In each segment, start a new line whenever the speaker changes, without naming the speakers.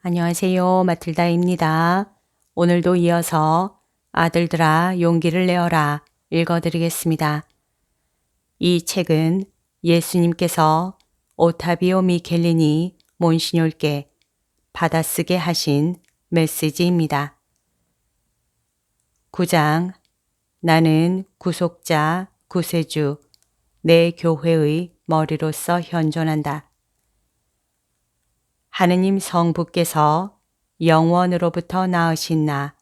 안녕하세요. 마틸다입니다. 오늘도 이어서 아들들아 용기를 내어라 읽어드리겠습니다. 이 책은 예수님께서 오타비오 미켈리니 몬시뇰께 받아쓰게 하신 메시지입니다. 9장 나는 구속자, 구세주, 내 교회의 머리로서 현존한다. 하느님 성부께서 영원으로부터 낳으신 나,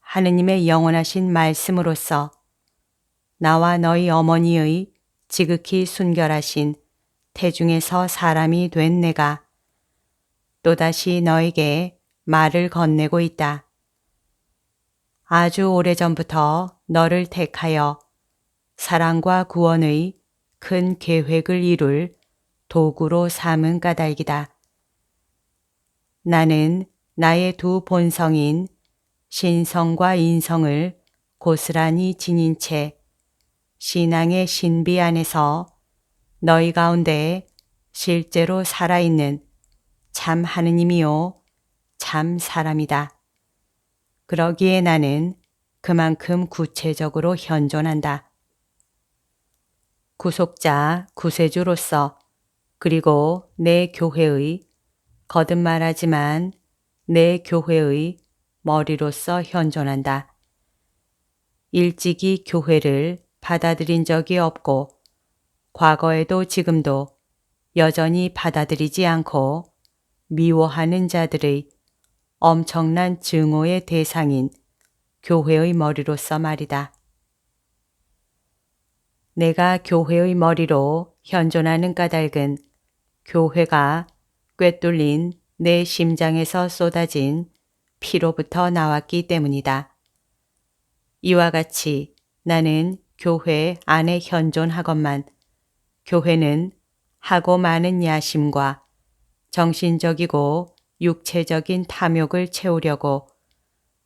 하느님의 영원하신 말씀으로서 나와 너희 어머니의 지극히 순결하신 태중에서 사람이 된 내가 또다시 너에게 말을 건네고 있다. 아주 오래전부터 너를 택하여 사랑과 구원의 큰 계획을 이룰 도구로 삼은 까닭이다. 나는 나의 두 본성인 신성과 인성을 고스란히 지닌 채 신앙의 신비 안에서 너희 가운데 실제로 살아있는 참 하느님이요 참 사람이다. 그러기에 나는 그만큼 구체적으로 현존한다. 구속자, 구세주로서 그리고 내 교회의 거듭 말하지만 내 교회의 머리로서 현존한다. 일찍이 교회를 받아들인 적이 없고 과거에도 지금도 여전히 받아들이지 않고 미워하는 자들의 엄청난 증오의 대상인 교회의 머리로서 말이다. 내가 교회의 머리로 현존하는 까닭은 교회가 꿰뚫린 내 심장에서 쏟아진 피로부터 나왔기 때문이다. 이와 같이 나는 교회 안에 현존하건만 교회는 하고 많은 야심과 정신적이고 육체적인 탐욕을 채우려고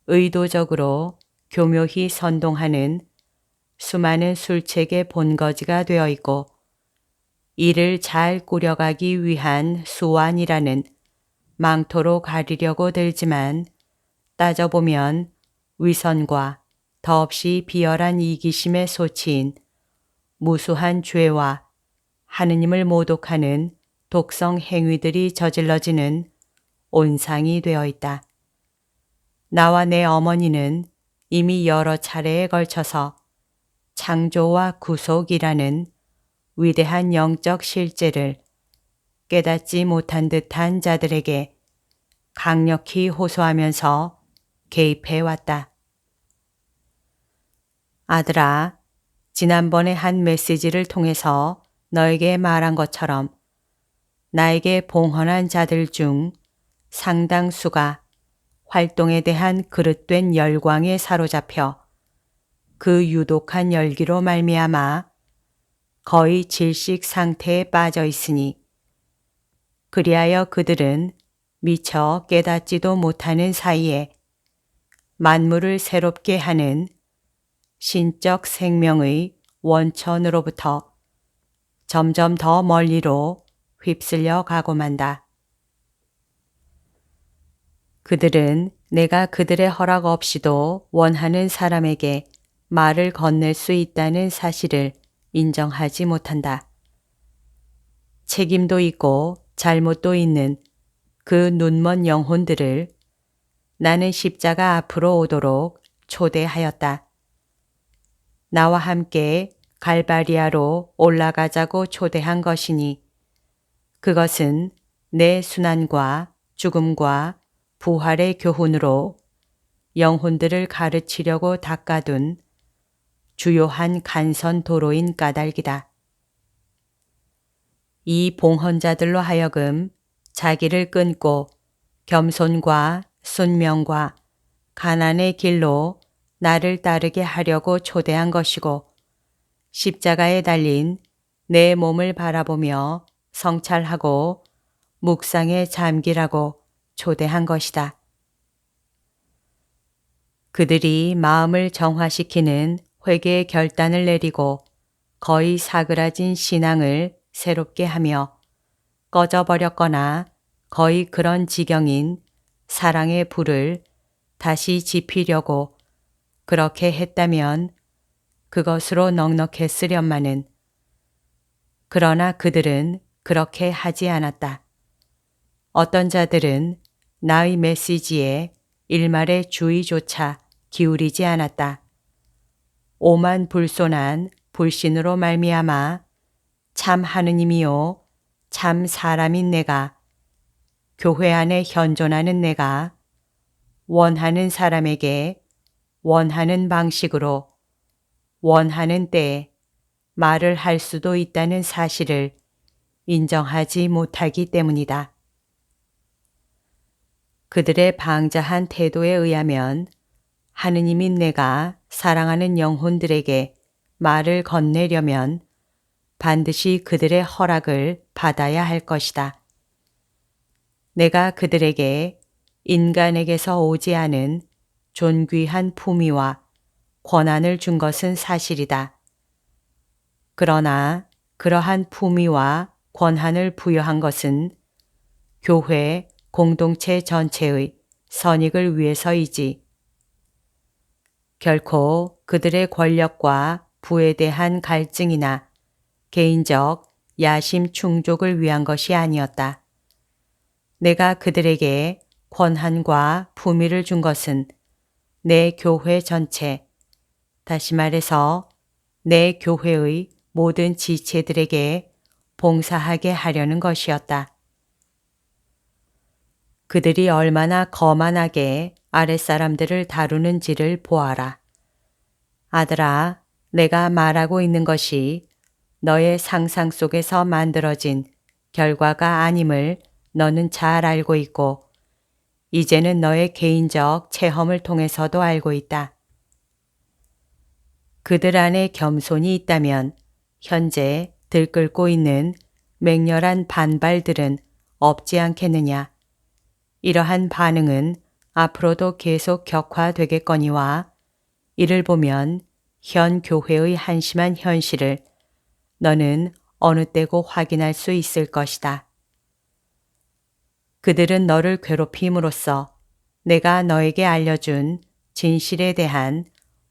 의도적으로 교묘히 선동하는 수많은 술책의 본거지가 되어 있고 이를 잘 꾸려가기 위한 수완이라는 망토로 가리려고 들지만 따져보면 위선과 더없이 비열한 이기심의 소치인 무수한 죄와 하느님을 모독하는 독성 행위들이 저질러지는 온상이 되어 있다. 나와 내 어머니는 이미 여러 차례에 걸쳐서 창조와 구속이라는 위대한 영적 실제를 깨닫지 못한 듯한 자들에게 강력히 호소하면서 개입해 왔다. 아들아, 지난번에 한 메시지를 통해서 너에게 말한 것처럼 나에게 봉헌한 자들 중 상당수가 활동에 대한 그릇된 열광에 사로잡혀 그 유독한 열기로 말미암아 거의 질식 상태에 빠져 있으니 그리하여 그들은 미처 깨닫지도 못하는 사이에 만물을 새롭게 하는 신적 생명의 원천으로부터 점점 더 멀리로 휩쓸려 가고 만다. 그들은 내가 그들의 허락 없이도 원하는 사람에게 말을 건넬 수 있다는 사실을 인정하지 못한다. 책임도 있고 잘못도 있는 그 눈먼 영혼들을 나는 십자가 앞으로 오도록 초대하였다. 나와 함께 갈바리아로 올라가자고 초대한 것이니 그것은 내 순환과 죽음과 부활의 교훈으로 영혼들을 가르치려고 닦아둔 주요한 간선 도로인 까닭이다. 이 봉헌자들로 하여금 자기를 끊고 겸손과 순명과 가난의 길로 나를 따르게 하려고 초대한 것이고 십자가에 달린 내 몸을 바라보며 성찰하고 묵상에 잠기라고 초대한 것이다. 그들이 마음을 정화시키는 회개의 결단을 내리고 거의 사그라진 신앙을 새롭게 하며 꺼져버렸거나 거의 그런 지경인 사랑의 불을 다시 지피려고 그렇게 했다면 그것으로 넉넉했으련마는. 그러나 그들은 그렇게 하지 않았다. 어떤 자들은 나의 메시지에 일말의 주의조차 기울이지 않았다. 오만불손한 불신으로 말미암아 참 하느님이요 참 사람인 내가, 교회 안에 현존하는 내가 원하는 사람에게 원하는 방식으로 원하는 때에 말을 할 수도 있다는 사실을 인정하지 못하기 때문이다. 그들의 방자한 태도에 의하면 하느님인 내가 사랑하는 영혼들에게 말을 건네려면 반드시 그들의 허락을 받아야 할 것이다. 내가 그들에게 인간에게서 오지 않은 존귀한 품위와 권한을 준 것은 사실이다. 그러나 그러한 품위와 권한을 부여한 것은 교회 공동체 전체의 선익을 위해서이지 결코 그들의 권력과 부에 대한 갈증이나 개인적 야심 충족을 위한 것이 아니었다. 내가 그들에게 권한과 품위를 준 것은 내 교회 전체, 다시 말해서 내 교회의 모든 지체들에게 봉사하게 하려는 것이었다. 그들이 얼마나 거만하게 아랫사람들을 다루는지를 보아라. 아들아, 내가 말하고 있는 것이 너의 상상 속에서 만들어진 결과가 아님을 너는 잘 알고 있고 이제는 너의 개인적 체험을 통해서도 알고 있다. 그들 안에 겸손이 있다면 현재 들끓고 있는 맹렬한 반발들은 없지 않겠느냐. 이러한 반응은 앞으로도 계속 격화되겠거니와 이를 보면 현 교회의 한심한 현실을 너는 어느 때고 확인할 수 있을 것이다. 그들은 너를 괴롭힘으로써 내가 너에게 알려준 진실에 대한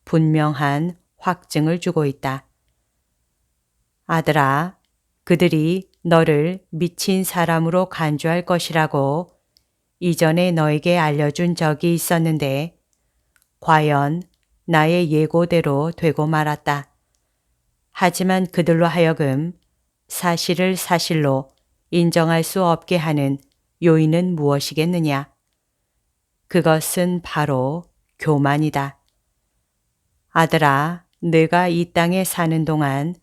분명한 확증을 주고 있다. 아들아, 그들이 너를 미친 사람으로 간주할 것이라고 이전에 너에게 알려준 적이 있었는데 과연 나의 예고대로 되고 말았다. 하지만 그들로 하여금 사실을 사실로 인정할 수 없게 하는 요인은 무엇이겠느냐? 그것은 바로 교만이다. 아들아, 네가 이 땅에 사는 동안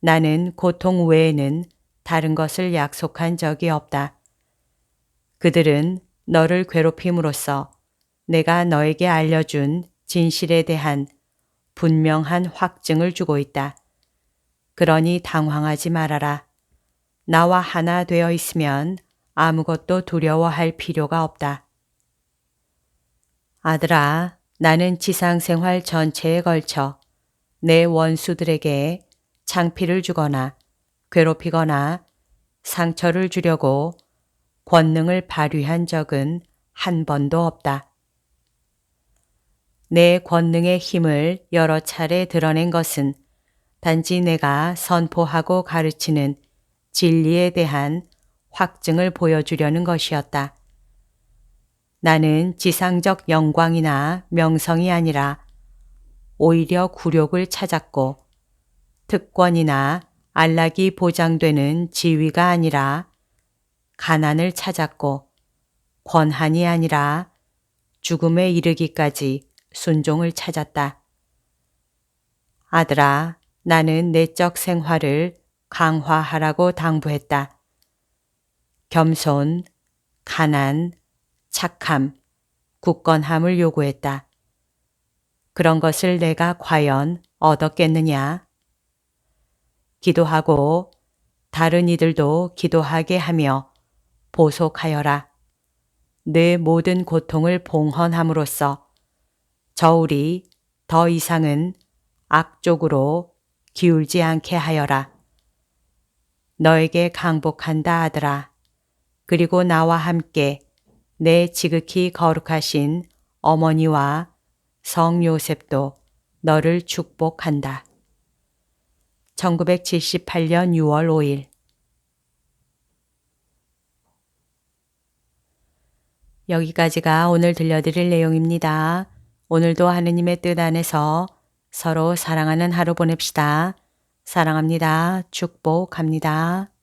나는 고통 외에는 다른 것을 약속한 적이 없다. 그들은 너를 괴롭힘으로써 내가 너에게 알려준 진실에 대한 분명한 확증을 주고 있다. 그러니 당황하지 말아라. 나와 하나 되어 있으면 아무것도 두려워할 필요가 없다. 아들아, 나는 지상생활 전체에 걸쳐 내 원수들에게 창피를 주거나 괴롭히거나 상처를 주려고 권능을 발휘한 적은 한 번도 없다. 내 권능의 힘을 여러 차례 드러낸 것은 단지 내가 선포하고 가르치는 진리에 대한 확증을 보여주려는 것이었다. 나는 지상적 영광이나 명성이 아니라 오히려 굴욕을 찾았고 특권이나 안락이 보장되는 지위가 아니라 가난을 찾았고 권한이 아니라 죽음에 이르기까지 순종을 찾았다. 아들아, 나는 내적 생활을 강화하라고 당부했다. 겸손, 가난, 착함, 굳건함을 요구했다. 그런 것을 내가 과연 얻었겠느냐? 기도하고 다른 이들도 기도하게 하며 보속하여라. 내 모든 고통을 봉헌함으로써 저울이 더 이상은 악쪽으로 기울지 않게 하여라. 너에게 강복한다 아들아. 그리고 나와 함께 내 지극히 거룩하신 어머니와 성 요셉도 너를 축복한다. 1978년 6월 5일. 여기까지가 오늘 들려드릴 내용입니다. 오늘도 하느님의 뜻 안에서 서로 사랑하는 하루 보냅시다. 사랑합니다. 축복합니다.